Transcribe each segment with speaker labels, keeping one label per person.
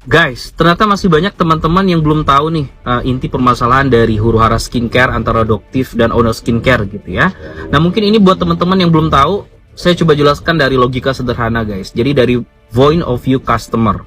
Speaker 1: Guys, ternyata masih banyak teman-teman yang belum tahu nih inti permasalahan dari huru-hara skincare antara Doctive dan Owner Skincare gitu ya. Nah, mungkin ini buat teman-teman yang belum tahu, saya coba jelaskan dari logika sederhana guys. Jadi dari point of view customer.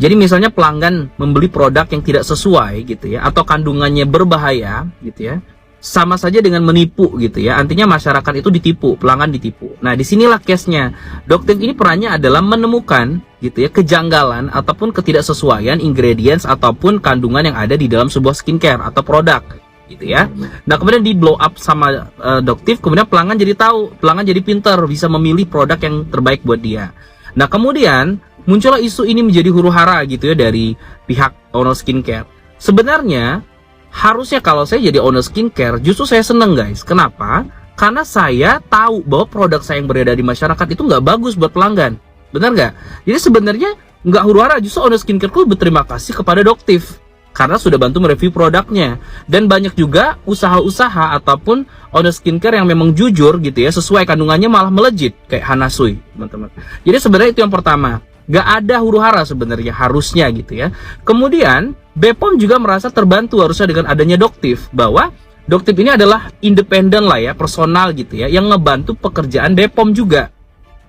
Speaker 1: Jadi misalnya pelanggan membeli produk yang tidak sesuai gitu ya, atau kandungannya berbahaya gitu ya, sama saja dengan menipu gitu ya. Artinya masyarakat itu ditipu, pelanggan ditipu. Nah, disinilah case-nya. Doctive ini perannya adalah menemukan gitu ya kejanggalan ataupun ketidaksesuaian ingredients ataupun kandungan yang ada di dalam sebuah skincare atau produk gitu ya. Nah, kemudian di blow up sama Doctive, kemudian pelanggan jadi tahu, pelanggan jadi pintar, bisa memilih produk yang terbaik buat dia. Nah, kemudian muncullah isu ini menjadi huru-hara gitu ya dari pihak Owner Skincare. Sebenarnya harusnya kalau saya jadi Owner Skincare, justru saya seneng guys. Kenapa? Karena saya tahu bahwa produk saya yang beredar di masyarakat itu nggak bagus buat pelanggan. Benar nggak? Jadi sebenarnya nggak huru-hara, justru Owner Skincare ku berterima kasih kepada Doctive karena sudah bantu mereview produknya. Dan banyak juga usaha-usaha ataupun Owner Skincare yang memang jujur gitu ya, sesuai kandungannya malah melejit kayak Hanasui, teman-teman. Jadi sebenarnya itu yang pertama. Nggak ada huru-hara sebenarnya, harusnya gitu ya. Kemudian BPOM juga merasa terbantu harusnya dengan adanya Doctive, bahwa Doctive ini adalah independen lah ya, personal gitu ya, yang ngebantu pekerjaan BPOM juga.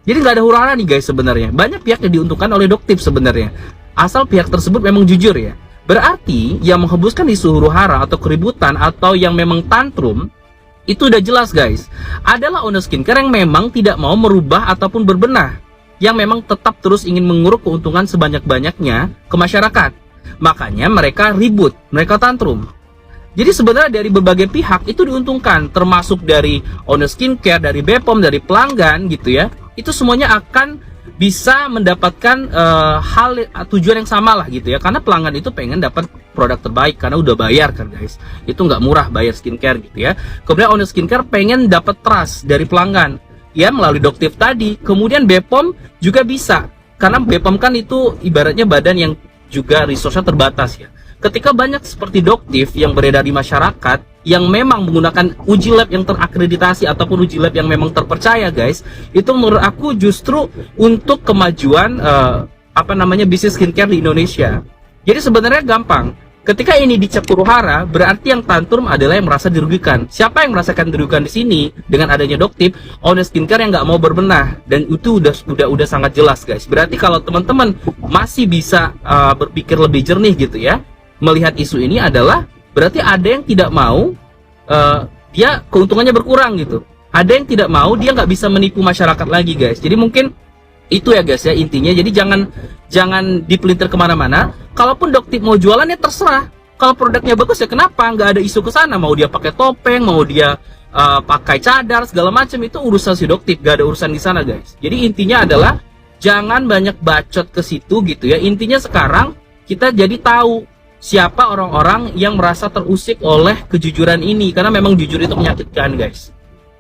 Speaker 1: Jadi nggak ada huru-hara nih guys sebenarnya. Banyak pihak yang diuntungkan oleh Doctive sebenarnya, asal pihak tersebut memang jujur ya. Berarti yang menghembuskan isu huru-hara atau keributan atau yang memang tantrum, itu udah jelas guys, adalah Owner Skincare yang memang tidak mau merubah ataupun berbenah, yang memang tetap terus ingin menguruk keuntungan sebanyak-banyaknya ke masyarakat. Makanya mereka ribut, mereka tantrum. Jadi sebenarnya dari berbagai pihak itu diuntungkan, termasuk dari Owner Skincare, dari BPOM, dari pelanggan gitu ya. Itu semuanya akan bisa mendapatkan tujuan yang sama lah gitu ya. Karena pelanggan itu pengen dapat produk terbaik karena udah bayar kan guys. Itu nggak murah bayar skincare gitu ya. Kemudian Owner Skincare pengen dapat trust dari pelanggan ya melalui Doctive tadi. Kemudian BPOM juga bisa, karena BPOM kan itu ibaratnya badan yang juga resource-nya terbatas ya. Ketika banyak seperti Doctive yang beredar di masyarakat yang memang menggunakan uji lab yang terakreditasi ataupun uji lab yang memang terpercaya guys, itu menurut aku justru untuk kemajuan bisnis skincare di Indonesia. Jadi sebenarnya gampang. Ketika ini dicap huru-hara, berarti yang tantrum adalah yang merasa dirugikan. Siapa yang merasakan dirugikan di sini dengan adanya Doctive? Owner Skincare yang nggak mau berbenah, dan itu udah sangat jelas guys. Berarti kalau teman-teman masih bisa berpikir lebih jernih gitu ya, melihat isu ini adalah berarti ada yang tidak mau dia keuntungannya berkurang gitu. Ada yang tidak mau dia nggak bisa menipu masyarakat lagi guys. Jadi mungkin itu ya guys ya intinya. Jadi jangan dipelintir kemana-mana. Kalaupun Doctive mau jualan ya terserah. Kalau produknya bagus ya kenapa? Nggak ada isu ke sana. Mau dia pakai topeng, mau dia pakai cadar segala macam, itu urusan si Doctive. Gak ada urusan di sana guys. Jadi intinya adalah jangan banyak bacot ke situ gitu ya. Intinya sekarang kita jadi tahu siapa orang-orang yang merasa terusik oleh kejujuran ini, karena memang jujur itu menyakitkan guys.